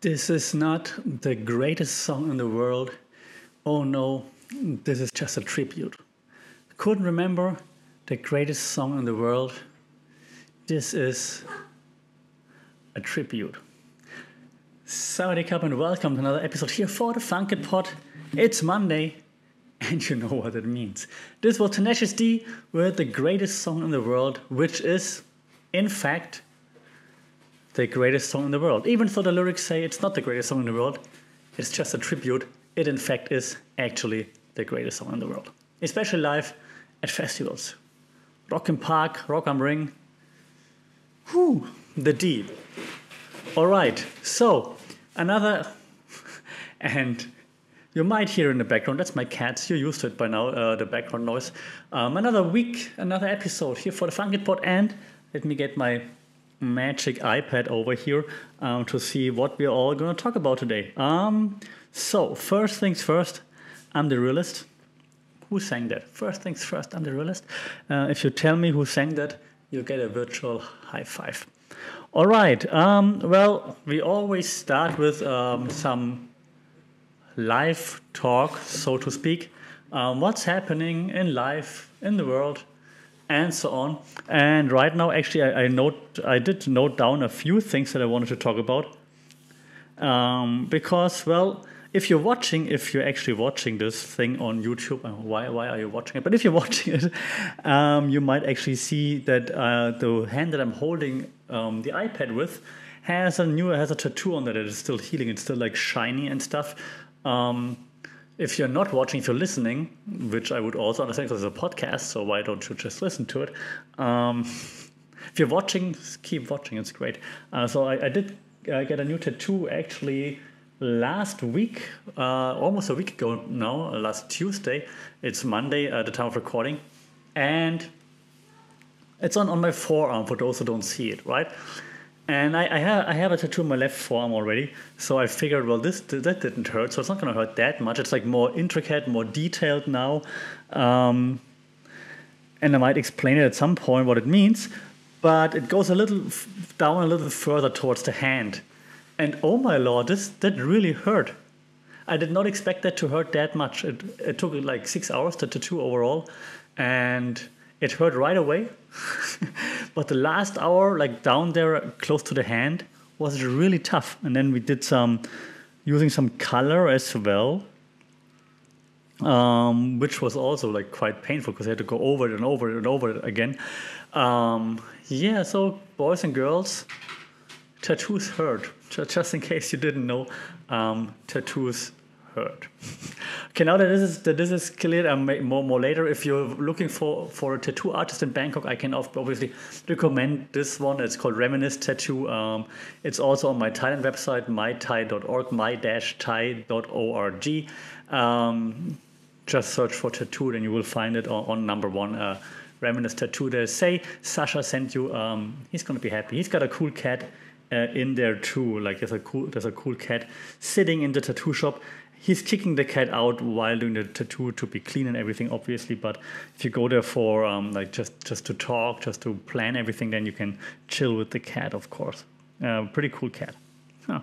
This is not the greatest song in the world. Oh no, this is just a tribute. Couldn't remember the greatest song in the world. This is a tribute. Sawadee Cup and welcome to another episode here for the Funk It Pod. It's Monday and you know what it means. This was Tenacious D with the greatest song in the world, which is, in fact, the greatest song in the world. Even though the lyrics say it's not the greatest song in the world, it's just a tribute. It in fact is actually the greatest song in the world. Especially live at festivals. Rock im Park, Rock am Ring. The D. Alright, so another, and you might hear in the background, that's my cats, you're used to it by now, the background noise. Another week, another episode here for the Funk It Pod, and let me get my magic iPad over here to see what we're all going to talk about today. So, first things first, I'm the realist. Who sang that? First things first, I'm the realist. If you tell me who sang that, you'll get a virtual high five. All right, well, we always start with some live talk, so to speak. What's happening in life, in the world, and so on. And right now, actually, I did note down a few things that I wanted to talk about. Because, well, if you're actually watching this thing on YouTube, why are you watching it? But if you're watching it, you might actually see that the hand that I'm holding the iPad with has a tattoo on that is still healing. It's still like shiny and stuff. If you're not watching, if you're listening, which I would also understand because it's a podcast, so why don't you just listen to it? If you're watching, keep watching, it's great. So I did get a new tattoo actually last week, almost a week ago now, last Tuesday. It's Monday at the time of recording. And it's on my forearm for those who don't see it, right? And I have a tattoo on my left forearm already, so I figured, well, that didn't hurt, so it's not going to hurt that much. It's like more intricate, more detailed now, and I might explain it at some point what it means, but it goes down a little further towards the hand. And oh my lord, that really hurt. I did not expect that to hurt that much. It took like 6 hours, the tattoo overall, and it hurt right away. But the last hour, like down there close to the hand, was really tough. And then we did using some color as well, which was also like quite painful because I had to go over it and over it and over it again. So boys and girls, tattoos hurt. Just in case you didn't know, tattoos hurt. Okay, now that this is clear, more later. If you're looking for a tattoo artist in Bangkok, I can obviously recommend this one. It's called Reminisce Tattoo. It's also on my Thailand website, mythai.org, my-thai.org. Just search for tattoo, then you will find it on number one. Reminisce Tattoo. They say Sasha sent you. He's gonna be happy. He's got a cool cat in there too. Like there's a cool cat sitting in the tattoo shop. He's kicking the cat out while doing the tattoo to be clean and everything, obviously. But if you go there for like just to talk, just to plan everything, then you can chill with the cat, of course. Pretty cool cat. Huh.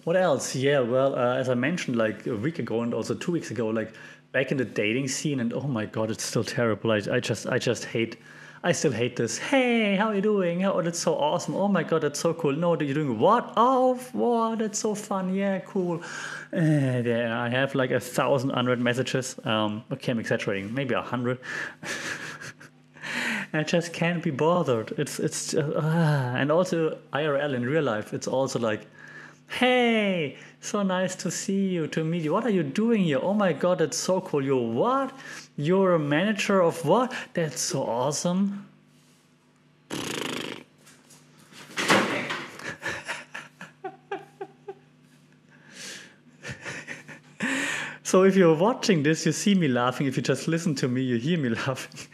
What else? Yeah, well, as I mentioned, like a week ago and also 2 weeks ago, like back in the dating scene, and oh my god, it's still terrible. I still hate this. Hey, how are you doing? Oh, that's so awesome. Oh my god, that's so cool. No, you're doing what? Oh, wow, that's so fun. Yeah, cool. Yeah, I have like 1,000 unread messages. Okay, I'm exaggerating. Maybe 100. I just can't be bothered. It's and also IRL in real life. It's also like, hey, so nice to see you, to meet you. What are you doing here? Oh my god, that's so cool. You're what? You're a manager of what? That's so awesome. So if you're watching this, you see me laughing. If you just listen to me, you hear me laughing.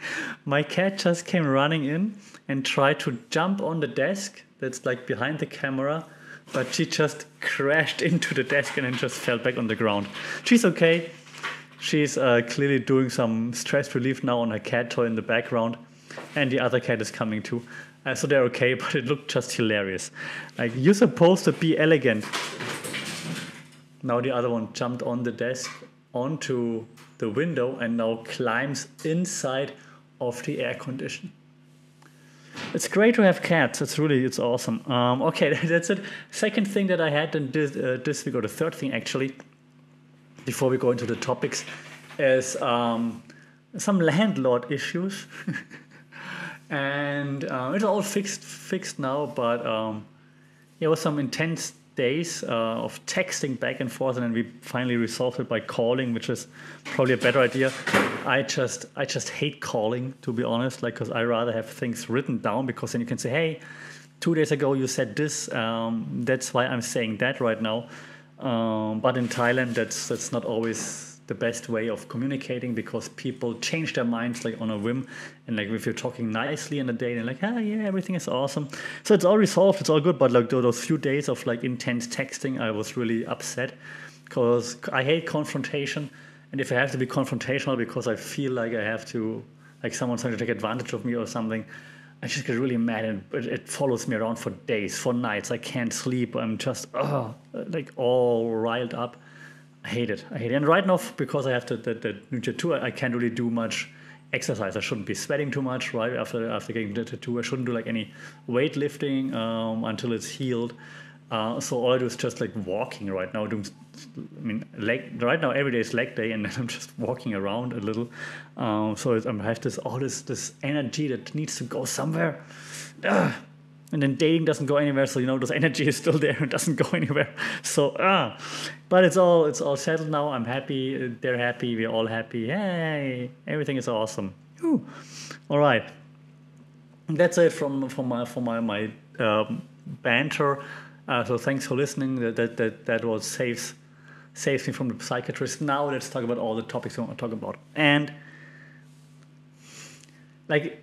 My cat just came running in and tried to jump on the desk that's like behind the camera, but she just crashed into the desk and then just fell back on the ground. She's okay. She's clearly doing some stress relief now on her cat toy in the background, and the other cat is coming too. So they're okay, but it looked just hilarious. Like, you're supposed to be elegant. Now the other one jumped on the desk onto the window and now climbs inside of the air condition. It's great to have cats. It's awesome. Okay, that's it. Second thing that I had in this week, or the third thing actually, before we go into the topics, is some landlord issues. And it's all fixed now, but it was some intense days of texting back and forth, and then we finally resolved it by calling, which is probably a better idea. I just hate calling, to be honest, like, because I rather have things written down, because then you can say, hey, 2 days ago you said this, that's why I'm saying that right now. But in Thailand, that's not always the best way of communicating, because people change their minds like on a whim, and like if you're talking nicely in a day, they're like, yeah, everything is awesome. So it's all resolved, it's all good. But like those few days of like intense texting, I was really upset, because I hate confrontation, and if I have to be confrontational because I feel like I have to, like someone's trying to take advantage of me or something, I just get really mad, and it follows me around for days, for nights. I can't sleep. I'm just like all riled up. I hate it. And right now, because I have the new tattoo, I can't really do much exercise. I shouldn't be sweating too much, right? After getting the tattoo, I shouldn't do like any weightlifting until it's healed. So all I do is just like walking right now. Right now every day is leg day, and then I'm just walking around a little. So I have this energy that needs to go somewhere. And then dating doesn't go anywhere, so this energy is still there and doesn't go anywhere. So but it's all settled now. I'm happy. They're happy. We're all happy. Hey, everything is awesome. Whew. All right. That's it from my banter. So thanks for listening. That was saves me from the psychiatrist. Now let's talk about all the topics we want to talk about. And like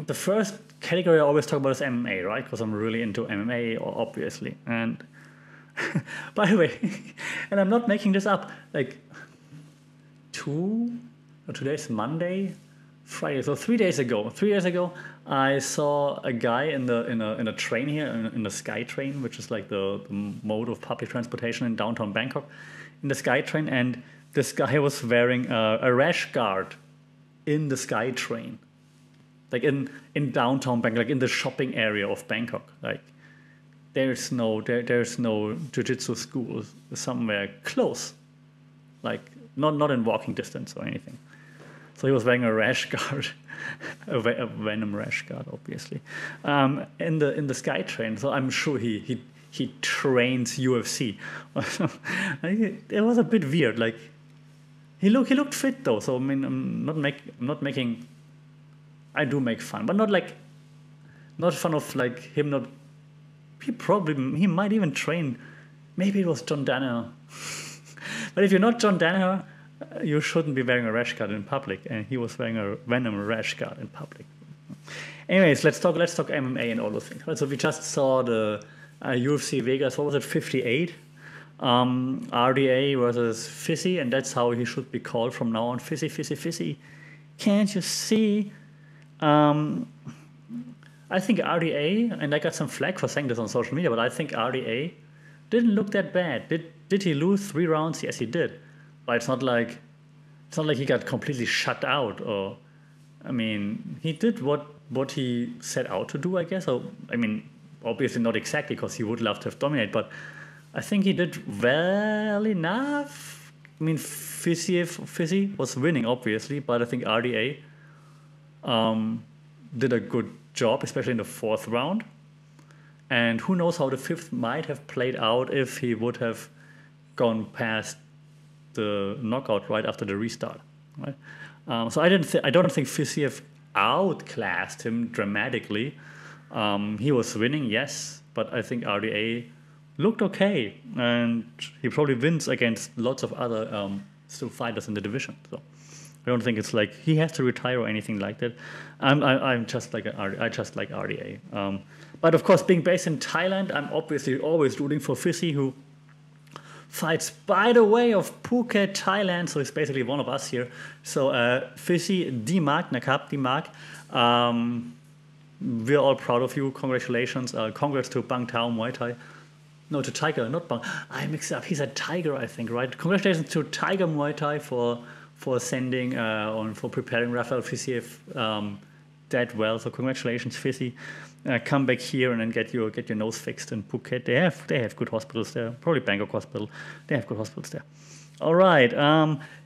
the first category I always talk about is MMA, right? Because I'm really into MMA, obviously. And by the way, and I'm not making this up, like today's Monday, Friday, so 3 days ago, I saw a guy in a train here, in the SkyTrain, which is like the mode of public transportation in downtown Bangkok, in the SkyTrain, and this guy was wearing a rash guard in the SkyTrain. Like in downtown Bangkok, like in the shopping area of Bangkok, like there's no jiu-jitsu school somewhere close, like not in walking distance or anything. So he was wearing a rash guard, a venom rash guard, obviously, in the SkyTrain. So I'm sure he trains UFC. It was a bit weird. Like he looked fit though. So I mean, I'm not making. I do make fun, but not fun of like him not. He might even train. Maybe it was John Danaher. But if you're not John Danaher, you shouldn't be wearing a rash guard in public, and he was wearing a venom rash guard in public. Anyways, let's talk MMA and all those things. So we just saw the UFC Vegas. What was it? 58. RDA versus Fizzy, and that's how he should be called from now on. Fizzy, Fizzy, Fizzy. Can't you see? I think RDA, and I got some flack for saying this on social media, but I think RDA didn't look that bad. Did he lose 3 rounds? Yes, he did. But it's not like he got completely shut out. Or, I mean, he did what he set out to do, I guess. So, I mean, obviously not exactly, because he would love to have dominated, but I think he did well enough. I mean, Fizzy was winning, obviously, but I think RDA did a good job, especially in the 4th round. And who knows how the 5th might have played out if he would have gone past the knockout right after the restart. Right? So I don't think Fiziev outclassed him dramatically. He was winning, yes, but I think RDA looked okay, and he probably wins against lots of other still fighters in the division. So I don't think it's like he has to retire or anything like that. I just like RDA. But of course, being based in Thailand, I'm obviously always rooting for Fizzy, who fights by the way of Phuket, Thailand. So he's basically one of us here. So Fizzy D-Mark, Nakap D-Mark. we're all proud of you. Congratulations. Congrats to Bang Tao Muay Thai. No, to Tiger, not Bang. I mixed up. He's a Tiger, I think, right? Congratulations to Tiger Muay Thai for sending on for preparing Rafael Fiziev that well. So congratulations, Fizzy. Come back here and then get your nose fixed in Phuket. They have good hospitals there. Probably Bangkok Hospital. They have good hospitals there. All right.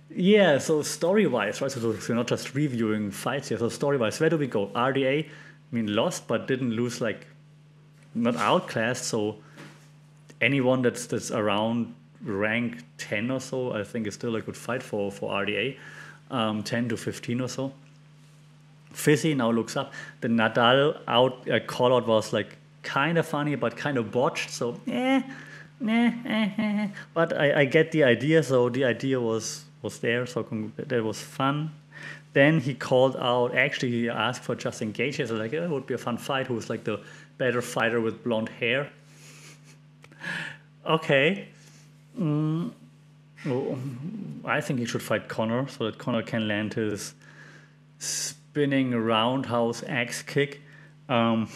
Yeah. So story wise, right? So we're not just reviewing fights here. So story wise, where do we go? RDA. I mean, lost but didn't lose, like not outclassed. So anyone that's around rank 10 or so, I think is still a good fight for RDA. 10 to 15 or so. Fizzy now looks up. The Nadal call out was like kind of funny, but kind of botched. So, but I get the idea. So the idea was there. So that was fun. Then he called out. Actually, he asked for Justin Gaethje. So like, it would be a fun fight. Who's like the better fighter with blonde hair? Okay. Well, I think he should fight Conor so that Conor can land his spinning roundhouse axe kick. Other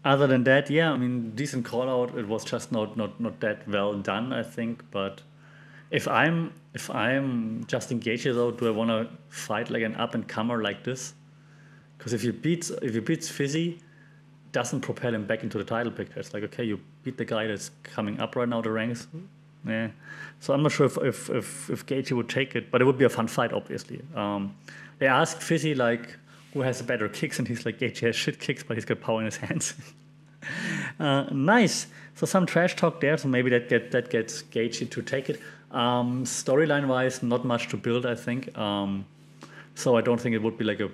than that, yeah, I mean, decent call out. It was just not that well done, I think. But if I'm Justin Gaethje, though, do I want to fight like an up and comer like this? Because if you beat Fizzy, doesn't propel him back into the title picture. It's like, okay, you beat the guy that's coming up right now the ranks. Yeah. So I'm not sure if Gaethje would take it, but it would be a fun fight, obviously. They asked Fizzy like who has better kicks, and he's like, Gaethje has shit kicks, but he's got power in his hands. Nice. So some trash talk there. So maybe that gets Gaethje to take it. Storyline wise, not much to build, I think. So I don't think it would be like a.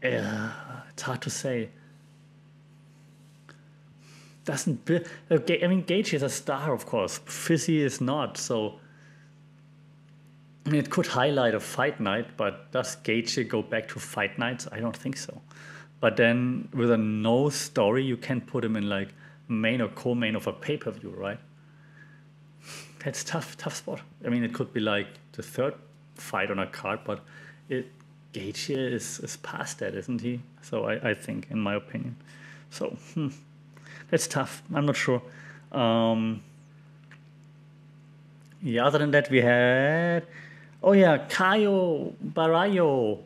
It's hard to say. I mean, Gaethje is a star, of course. Fizzy is not. So I mean, it could highlight a fight night, but does Gaethje go back to fight nights? I don't think so. But then with a no story, you can put him in like main or co-main of a pay-per-view, right? That's tough spot. I mean, it could be like the third fight on a card, but Gaethje is past that, isn't he? So I think, in my opinion. So that's tough. I'm not sure. Yeah, other than that, we had... Oh yeah, Caio Barraio,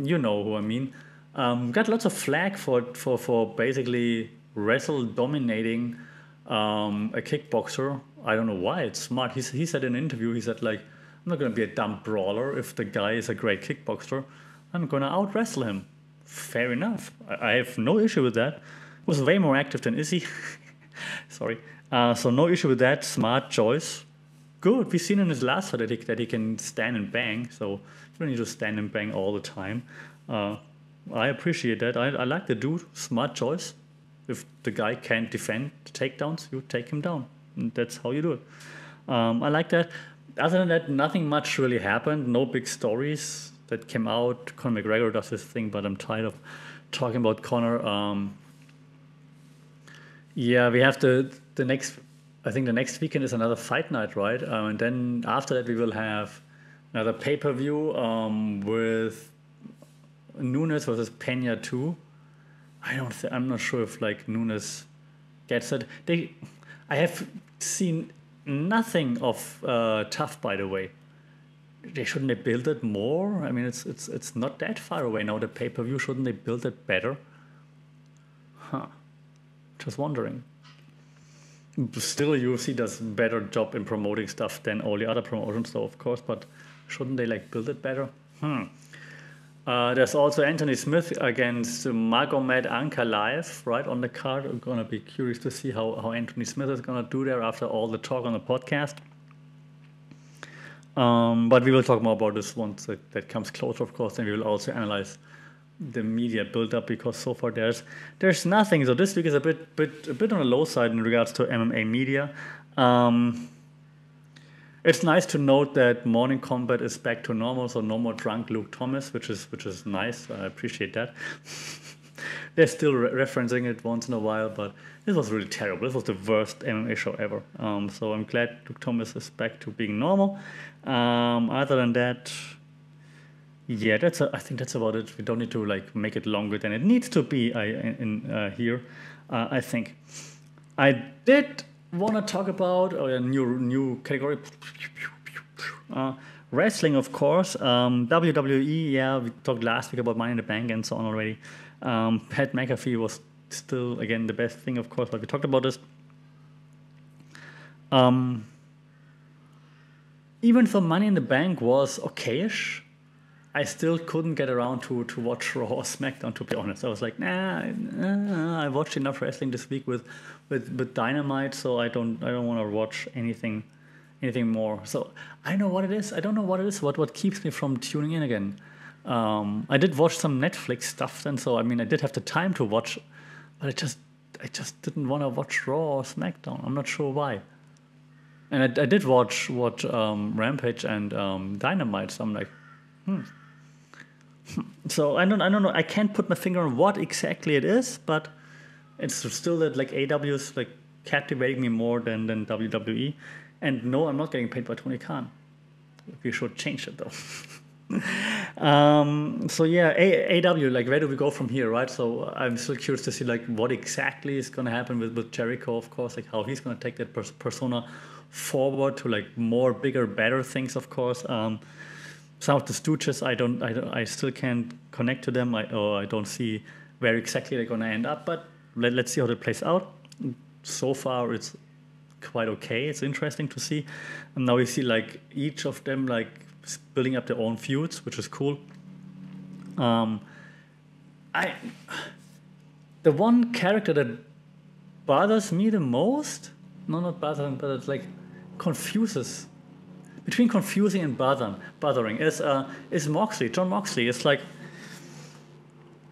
you know who I mean. Got lots of flack for basically wrestle dominating a kickboxer. I don't know why. It's smart. He said in an interview, he said like, I'm not going to be a dumb brawler. If the guy is a great kickboxer, I'm going to out wrestle him. Fair enough. I have no issue with that. Was way more active than Izzy. Sorry. So no issue with that. Smart choice. Good. We've seen in his last fight that he can stand and bang. So you don't need to stand and bang all the time. I appreciate that. I like the dude. Smart choice. If the guy can't defend the takedowns, you take him down. And that's how you do it. I like that. Other than that, nothing much really happened. No big stories that came out. Conor McGregor does his thing, but I'm tired of talking about Conor. Yeah, we have the next... I think the next weekend is another fight night, right? And then after that, we will have another pay-per-view with Nunes versus Pena 2. I'm not sure if like Nunes gets it. I have seen nothing of Tough, by the way. Shouldn't they build it more? I mean, it's not that far away now. The pay-per-view, shouldn't they build it better? Just wondering. Still, UFC does a better job in promoting stuff than all the other promotions, though, of course. But shouldn't they like build it better? There's also Anthony Smith against Magomed Ankalaev, right, on the card. I'm gonna be curious to see how Anthony Smith is gonna do there after all the talk on the podcast. But we will talk more about this once that comes closer, of course, and we will also analyze the media build-up, because so far there's nothing. So this week is a bit on the low side in regards to MMA media. It's nice to note that Morning Combat is back to normal, so no more drunk Luke Thomas, which is nice. I appreciate that. They're still referencing it once in a while, but this was really terrible. This was the worst MMA show ever. So I'm glad Luke Thomas is back to being normal. Other than that, Yeah, I think that's about it. We don't need to like make it longer than it needs to be. Here, I think I did want to talk about a new category. Uh, Wrestling, of course. WWE. Yeah, we talked last week about Money in the Bank and so on already. Pat McAfee was still again the best thing, of course, but we talked about this. Even though Money in the Bank was okayish, I still couldn't get around to watch Raw or SmackDown, to be honest. I was like, I watched enough wrestling this week with Dynamite, so I don't want to watch anything more. So I know what it is. I don't know what it is. What keeps me from tuning in again? I did watch some Netflix stuff, and so I mean I did have the time to watch, but I just didn't want to watch Raw or SmackDown. I'm not sure why. And I did watch Rampage and Dynamite. So I'm like, So I don't know. I can't put my finger on what exactly it is, but it's still that like AW is like captivating me more than WWE. And no, I'm not getting paid by Tony Khan. We should change it though. So yeah, AW, like where do we go from here, right? So I'm still curious to see like what exactly is going to happen with Jericho, of course, like how he's going to take that persona forward to like more bigger, better things, of course. Some of the Stooges, I still can't connect to them. I don't see where exactly they're going to end up, but let's see how that plays out. So far, it's quite okay. It's interesting to see. And now we see like each of them like building up their own feuds, which is cool. The one character that bothers me the most, no, not bothering, but it's like confuses. Between confusing and bothering is Moxley. Jon Moxley is like,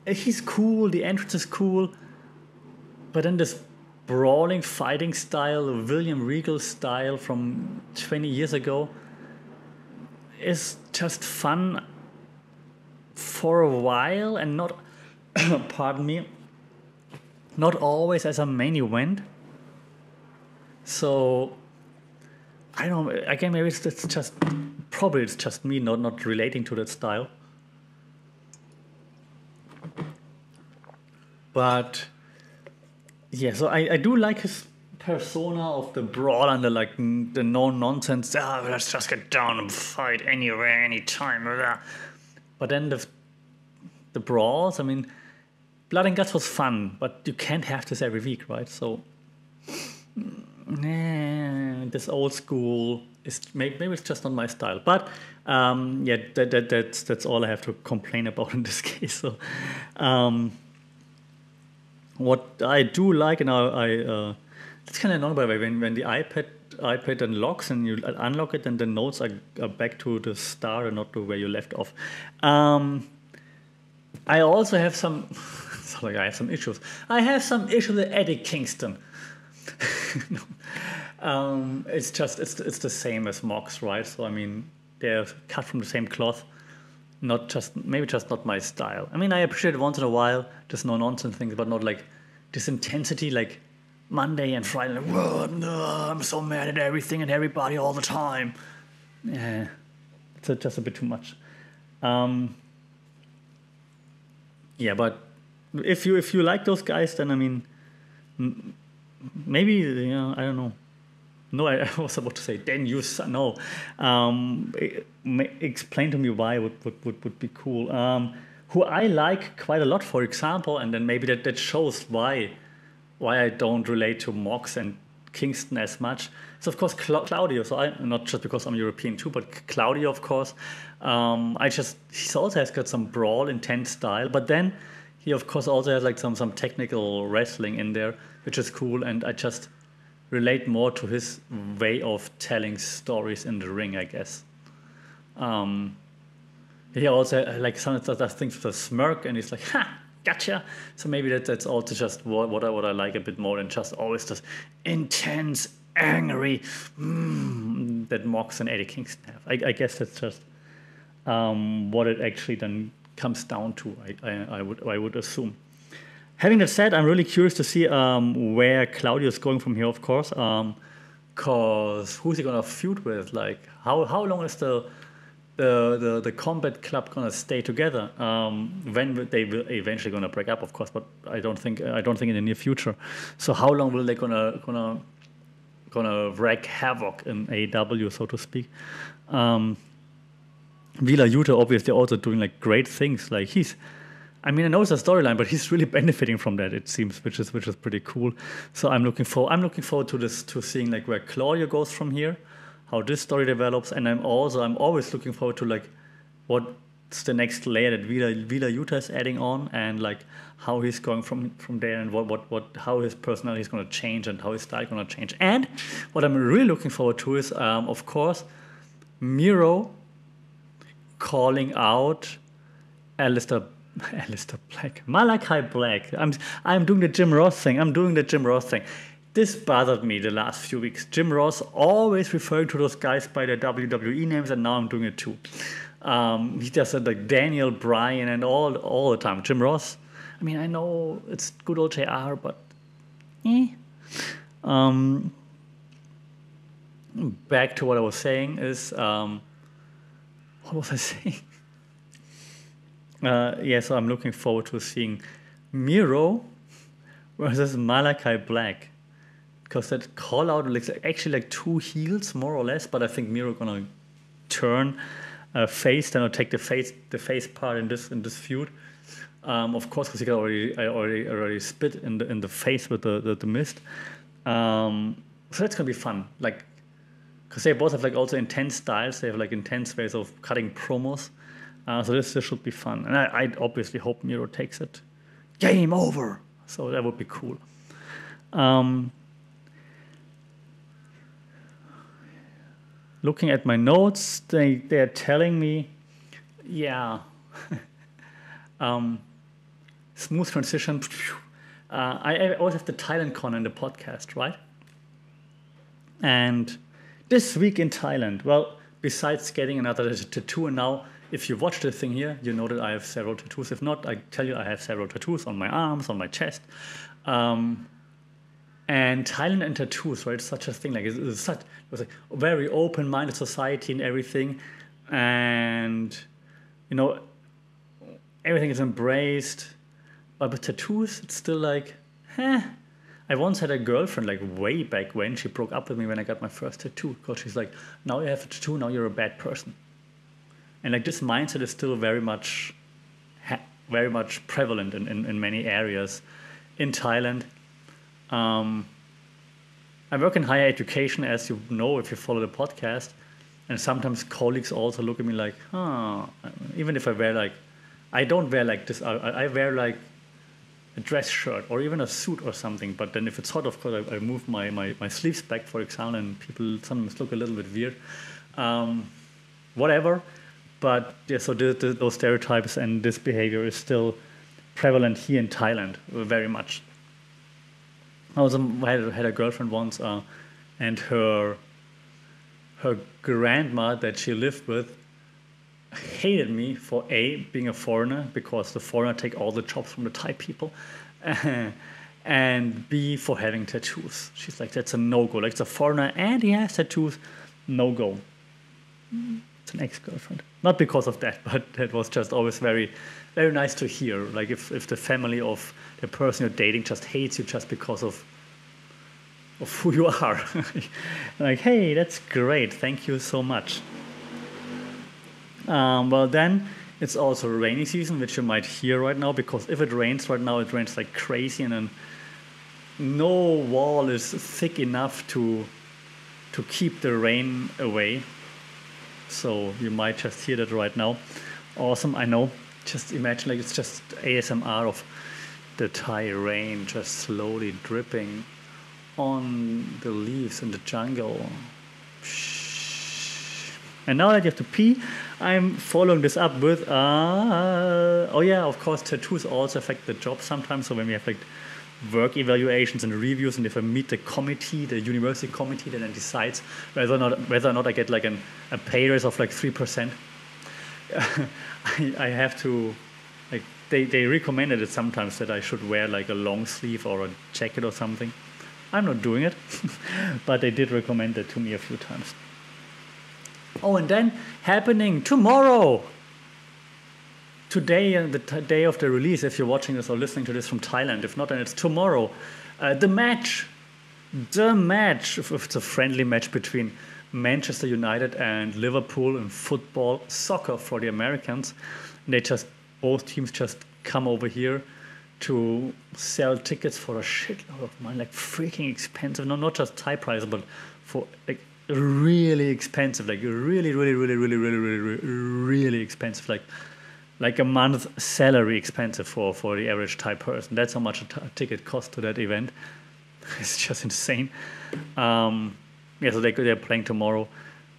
he's cool, the entrance is cool, but then this brawling fighting style, William Regal style from 20 years ago is just fun for a while and not, pardon me, not always as a main event. So I don't know, again, maybe it's just me not relating to that style. But yeah, so I do like his persona of the brawl and the no nonsense. Let's just get down and fight anywhere, anytime. But then the brawls. I mean, Blood and Guts was fun, but you can't have this every week, right? So this old school is maybe it's just not my style. But yeah, that's all I have to complain about in this case. So. What I do like, and it's kind of annoying by the way, when the iPad unlocks and you unlock it, and the notes are back to the start and not to where you left off. I also have some, sorry, I have some issues. I have some issues with Eddie Kingston. It's the same as Mox, right? So I mean, they're cut from the same cloth. Maybe just not my style. I mean, I appreciate it once in a while, just no nonsense things, but not like this intensity, like Monday and Friday. Like, whoa, no, I'm so mad at everything and everybody all the time. Yeah, it's just a bit too much. Yeah, but if you like those guys, then I mean, maybe I don't know. No, I was about to say, then you no. Explain to me why would be cool. Who I like quite a lot, for example, and then maybe that shows why I don't relate to Mox and Kingston as much. So of course Claudio. So not just because I'm European too, but Claudio, of course. He also has got some brawl, intense style, but then he of course also has like some technical wrestling in there, which is cool, and I just relate more to his way of telling stories in the ring, I guess. He also like sometimes things with a smirk, and he's like, "Ha, gotcha." So maybe that's also just what I like a bit more than just always this intense, angry that Mox and Eddie Kingston have. I guess that's just what it actually then comes down to. I would assume. Having that said, I'm really curious to see where Claudio is going from here, of course. Because who's he going to feud with? Like, how long is the the combat club gonna stay together? When they will eventually gonna break up, of course, but I don't think in the near future. So how long will they gonna wreak havoc in AEW, so to speak? Wheeler Yuta obviously also doing like great things. Like I mean, I know it's a storyline, but he's really benefiting from that, it seems, which is pretty cool. So I'm looking forward to seeing like where Claudio goes from here, how this story develops, and I'm always looking forward to like what's the next layer that Wheeler Yuta is adding on, and like how he's going from there, and how his personality is going to change, and how his style is going to change. And what I'm really looking forward to is, of course, Miro calling out Alistair Black, Malachi Black. I'm doing the Jim Ross thing. This bothered me the last few weeks. Jim Ross always referring to those guys by their WWE names, and now I'm doing it too. He just said like Daniel Bryan and all the time. Jim Ross. I mean, I know it's good old JR, but back to what I was saying is, what was I saying? So I'm looking forward to seeing Miro versus Malachi Black, because that call out looks actually like two heels more or less, but I think Miro gonna turn face, then I'll take the face part in this feud. Of course, because he got already spit in the face with the mist. So that's gonna be fun, like, because they both have like also intense styles. They have like intense ways of cutting promos. So this should be fun, and I obviously hope Miro takes it. Game over. So that would be cool. Looking at my notes, they're telling me, smooth transition. I always have the Thailand con in the podcast, right? And this week in Thailand, well, besides getting another tattoo, and now, if you watch the thing here, you know that I have several tattoos. If not, I tell you I have several tattoos on my arms, on my chest. And Thailand and tattoos, right? It's such a thing. Like it was like a very open-minded society and everything. And, you know, everything is embraced. But with tattoos, it's still like, I once had a girlfriend, like way back when, she broke up with me when I got my first tattoo. Because she's like, now you have a tattoo, now you're a bad person. And like this mindset is still very much prevalent in many areas in Thailand. I work in higher education, as you know if you follow the podcast, and sometimes colleagues also look at me like, even if I wear like, I don't wear like this, I wear like a dress shirt or even a suit or something, but then if it's hot, of course, I move my sleeves back, for example, and people sometimes look a little bit weird. Whatever. But yeah, so those stereotypes and this behavior is still prevalent here in Thailand, very much. I had a girlfriend once, and her grandma that she lived with hated me for being a foreigner, because the foreigner take all the jobs from the Thai people, and B, for having tattoos. She's like, that's a no-go. Like, it's a foreigner and he has tattoos, no-go. It's an ex-girlfriend. Not because of that, but it was just always very, very nice to hear. Like if the family of the person you're dating just hates you just because of who you are. Like, hey, that's great. Thank you so much. Well, then it's also rainy season, which you might hear right now, because if it rains right now, it rains like crazy, and then no wall is thick enough to keep the rain away. So you might just hear that right now. Awesome, I know. Just imagine like it's just ASMR of the Thai rain just slowly dripping on the leaves in the jungle. And now that you have to pee, I'm following this up with, of course, tattoos also affect the job sometimes. So when we have like work evaluations and reviews, and if I meet the committee, the university committee, that then decides whether or not I get like a pay raise of like 3%, I have to, like, they recommended it sometimes that I should wear like a long sleeve or a jacket or something. I'm not doing it, but they did recommend it to me a few times. Oh, and then happening tomorrow. Today, the day of the release, if you're watching this or listening to this from Thailand. If not, then it's tomorrow. The match. If it's a friendly match between Manchester United and Liverpool in football, soccer for the Americans. Both teams just come over here to sell tickets for a shitload of money, like freaking expensive. No, not just Thai prices, but for like really expensive, like really expensive, like a month's salary expensive for the average Thai person. That's how much a ticket costs to that event. It's just insane. So they're playing tomorrow.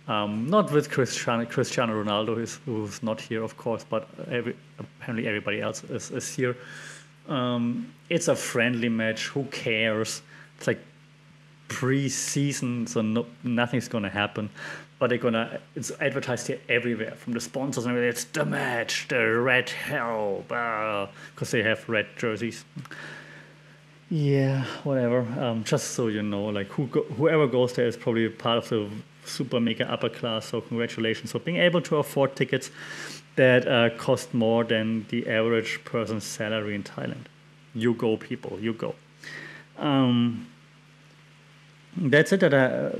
Not with Cristiano Ronaldo, who's not here, of course, but apparently everybody else is here. It's a friendly match. Who cares? It's like pre-season, so nothing's going to happen. But it's advertised here everywhere from the sponsors and everything. It's the match, the red hell, because they have red jerseys. Yeah, whatever. Just so you know, like whoever goes there is probably part of the super mega upper class. So congratulations for being able to afford tickets that cost more than the average person's salary in Thailand. You go, people, you go. That's it.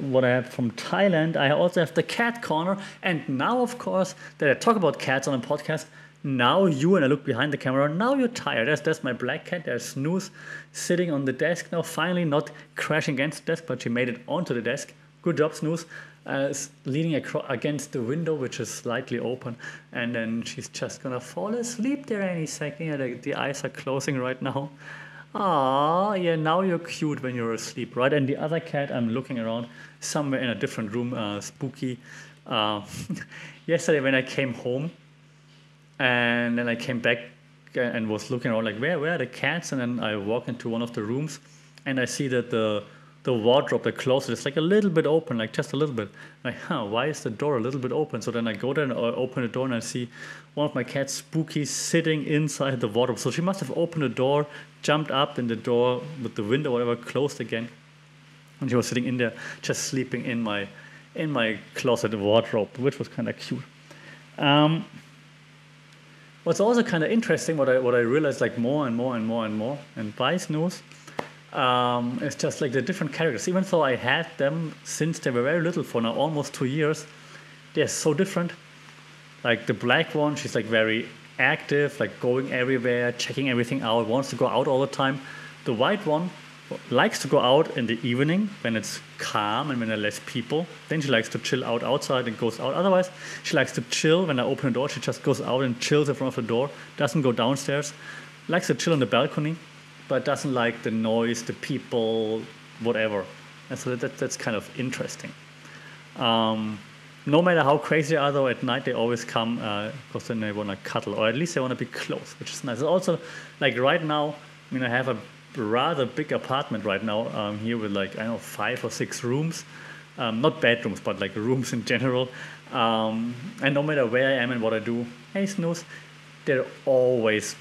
What I have from Thailand. I also have the cat corner, and now, of course, that I talk about cats on a podcast. Now and I look behind the camera. Now you're tired. That's my black cat. There's Snooze sitting on the desk now. Finally, not crashing against the desk, but she made it onto the desk. Good job, Snooze. Leaning against the window, which is slightly open, and then she's just gonna fall asleep there any second. Yeah, the eyes are closing right now. Ah, yeah, now you're cute when you're asleep, right? And the other cat, I'm looking around somewhere in a different room, spooky. Yesterday when I came home, and then I came back and was looking around like, where are the cats? And then I walk into one of the rooms, and I see that the wardrobe, the closet, is like a little bit open, like just a little bit. Like, why is the door a little bit open? So then I go there and I open the door and I see one of my cats, Spooky, sitting inside the wardrobe. So she must have opened the door, jumped up in the door with the window, whatever, closed again. And she was sitting in there, just sleeping in my closet wardrobe, which was kind of cute. What's also kind of interesting, what I realized like more and more, and by Snooze, it's just like the different characters. Even though I had them since they were very little, for now almost 2 years, they're so different. Like the black one, she's like very active, like going everywhere, checking everything out, wants to go out all the time. The white one likes to go out in the evening when it's calm and when there are less people. Then she likes to chill outside and goes out. Otherwise, she likes to chill. When I open the door, she just goes out and chills in front of the door, doesn't go downstairs, likes to chill on the balcony, but doesn't like the noise, the people, whatever. And so that's kind of interesting. No matter how crazy they are, though, at night they always come because then they want to cuddle, or at least they want to be close, which is nice. Also, like right now, I have a rather big apartment right now here with 5 or 6 rooms. Not bedrooms, but like rooms in general. And no matter where I am and what I do, hey Snooze, they're always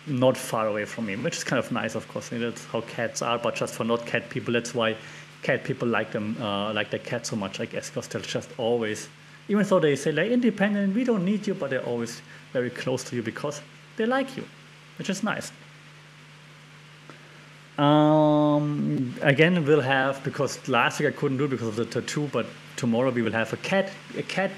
not far away from me, which is kind of nice, of course. That's how cats are, but just for not cat people, that's why cat people like them, like their cat so much, I guess, because they're just always, even though they say like independent, we don't need you, but they're always very close to you because they like you, which is nice. Again, we'll have, because last week I couldn't do it because of the tattoo, but tomorrow we will have a cat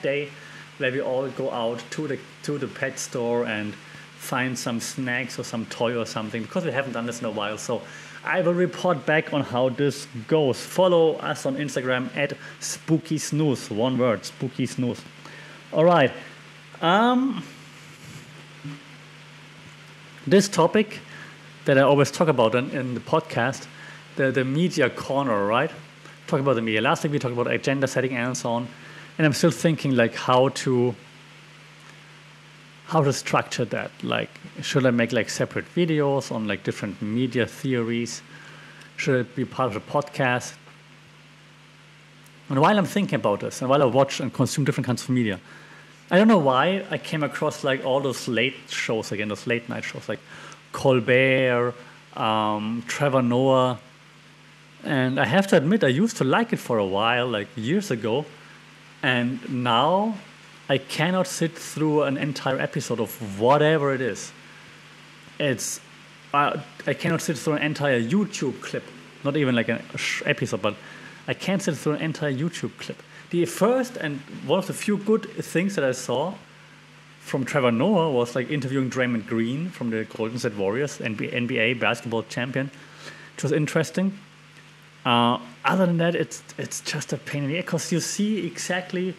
day where we all go out to the pet store and find some snacks or some toy or something, because we haven't done this in a while. So I will report back on how this goes. Follow us on Instagram at Spooky Snooze. One word, Spooky Snooze. All right. This topic that I always talk about in the podcast, the media corner, right? Talk about the media. Last week we talked about agenda setting and so on. And I'm still thinking like how to structure that. Like, should I make like separate videos on like different media theories? Should it be part of the podcast? And while I'm thinking about this, and while I watch and consume different kinds of media, I don't know why I came across like all those late shows again, those late night shows like Colbert, Trevor Noah. And I have to admit, I used to like it for a while, like years ago. And now I cannot sit through an entire episode of whatever it is. It's I cannot sit through an entire YouTube clip, not even like an episode, but I can't sit through an entire YouTube clip. The first and one of the few good things that I saw from Trevor Noah was like interviewing Draymond Green from the Golden State Warriors, NBA basketball champion, which was interesting. Other than that, it's just a pain in the ass because you see exactly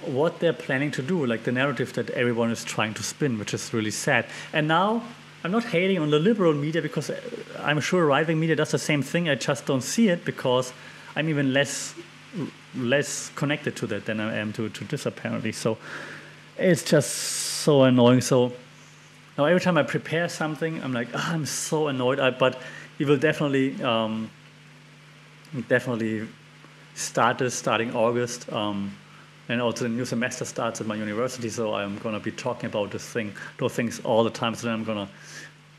what they're planning to do, like the narrative that everyone is trying to spin, which is really sad. And now I'm not hating on the liberal media because I'm sure right-wing media does the same thing. I just don't see it because I'm even less connected to that than I am to this apparently. So it's just so annoying. So now every time I prepare something, I'm like, I'm so annoyed. But we will definitely start this starting August. And also the new semester starts at my university, so I'm going to be talking about those things all the time. So then I'm going to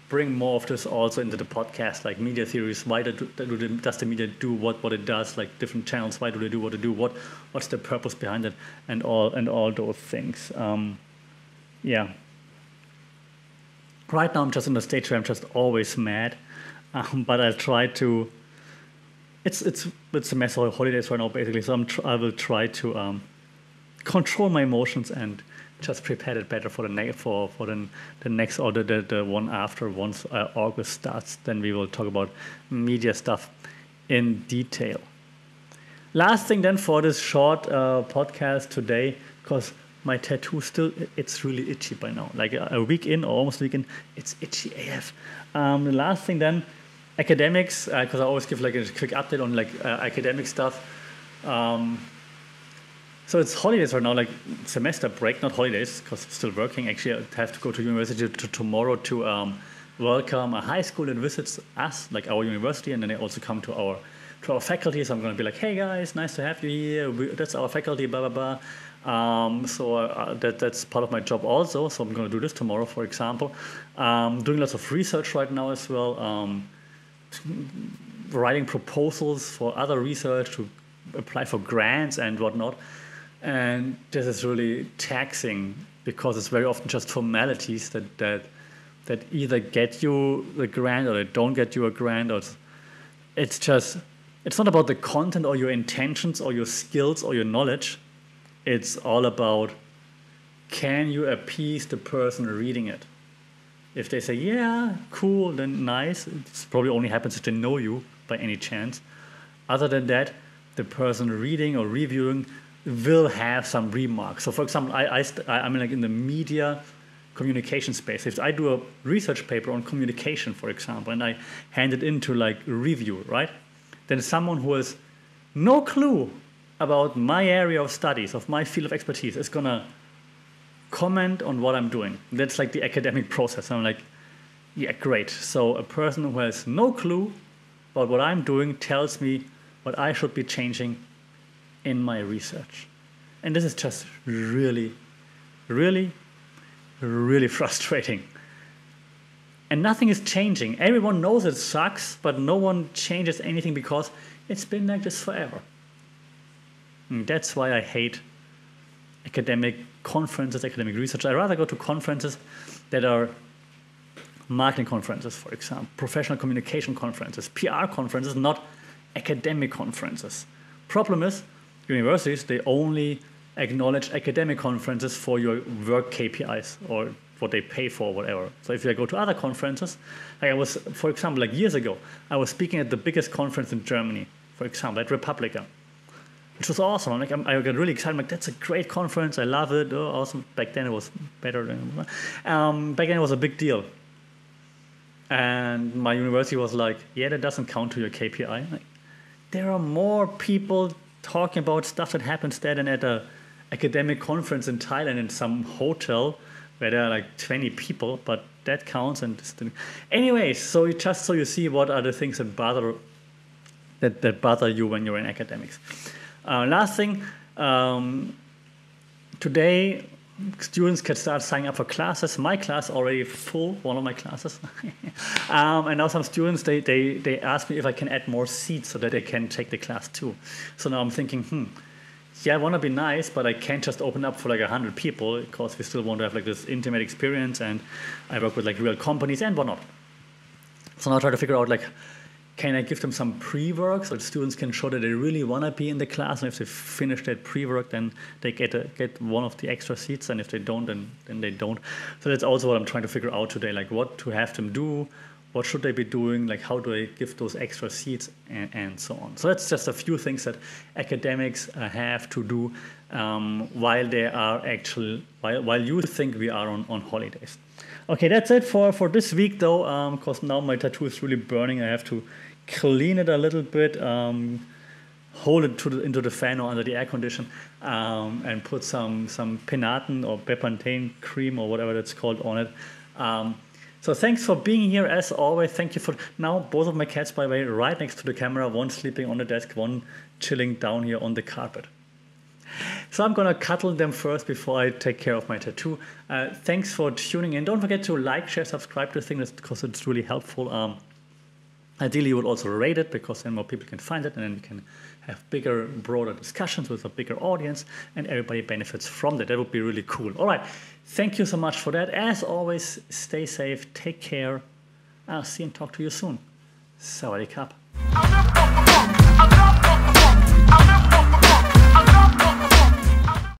bring more of this also into the podcast, like media theories. Why does the media do what it does? Like different channels, why do they do what they do? What's the purpose behind it? And all those things. Yeah. Right now I'm just in the stage where I'm just always mad, but I'll try to. It's semester holidays right now basically, so I will try to. Control my emotions and just prepare it better for the next or the one after. Once August starts, then we will talk about media stuff in detail. Last thing then for this short podcast today, because my tattoo it's really itchy by now. Like a week in or almost a week in, it's itchy AF. The last thing then, academics, because I always give like a quick update on like academic stuff. So it's holidays right now, like semester break, not holidays, because I'm still working. Actually, I have to go to university tomorrow to welcome a high school that visits us, like our university, and then they also come to our faculty. So I'm going to be like, hey guys, nice to have you here. That's our faculty, blah, blah, blah. So that's part of my job also. So I'm going to do this tomorrow, for example. Doing lots of research right now as well. Writing proposals for other research to apply for grants and whatnot. And this is really taxing because it's very often just formalities that either get you the grant or they don't get you a grant. Or it's not about the content or your intentions or your skills or your knowledge. It's all about, can you appease the person reading it? If they say, yeah, cool, then nice. It probably only happens if they know you by any chance. Other than that, the person reading or reviewing will have some remarks. So for example, I'm like in the media communication space. If I do a research paper on communication, for example, and I hand it into like review, right? Then someone who has no clue about my area of studies, of my field of expertise, is gonna comment on what I'm doing. That's like the academic process. I'm like, yeah, great. So a person who has no clue about what I'm doing tells me what I should be changing in my research. And this is just really, really, really frustrating. And nothing is changing. Everyone knows it sucks, but no one changes anything because it's been like this forever. And that's why I hate academic conferences, academic research. I'd rather go to conferences that are marketing conferences, for example, professional communication conferences, PR conferences, not academic conferences. Problem is, universities, they only acknowledge academic conferences for your work KPIs or what they pay for, whatever. So if I go to other conferences, like I was, for example, like years ago, I was speaking at the biggest conference in Germany, for example, at Republica, which was awesome. I got really excited. I'm like, that's a great conference. I love it. Oh, awesome. Back then it was better than, back then it was a big deal. And my university was like, yeah, that doesn't count to your KPI. Like, there are more people talking about stuff that happens there than at an academic conference in Thailand in some hotel where there are like 20 people, but that counts. And anyways, so you see what are the things that bother you when you're in academics. Last thing, today students can start signing up for classes. My class already full, one of my classes. And now some students, they ask me if I can add more seats so that they can take the class too. So now I'm thinking, yeah, I want to be nice, but I can't just open up for like 100 people because we still want to have like this intimate experience, and I work with like real companies and whatnot. So now I try to figure out like, can I give them some pre-work so that students can show that they really want to be in the class, and if they finish that pre-work, then they get one of the extra seats, and if they don't, then they don't. So that's also what I'm trying to figure out today, like what to have them do, what should they be doing, like how do I give those extra seats, and so on. So that's just a few things that academics have to do while they are actually, while you think we are on holidays. Okay, that's it for this week though, because now my tattoo is really burning. I have to clean it a little bit, hold it into the fan or under the air condition, and put some Penaten or Bepanthen cream or whatever that's called on it. So thanks for being here as always. Thank you for, now both of my cats, by the way, right next to the camera, one sleeping on the desk, one chilling down here on the carpet. So I'm gonna cuddle them first before I take care of my tattoo. Thanks for tuning in. Don't forget to like, share, subscribe to the thing because it's really helpful. Ideally, you would also rate it because then more people can find it, and then we can have bigger, broader discussions with a bigger audience, and everybody benefits from that. That would be really cool. All right, thank you so much for that. As always, stay safe, take care. I'll see and talk to you soon. Sawadee Krap.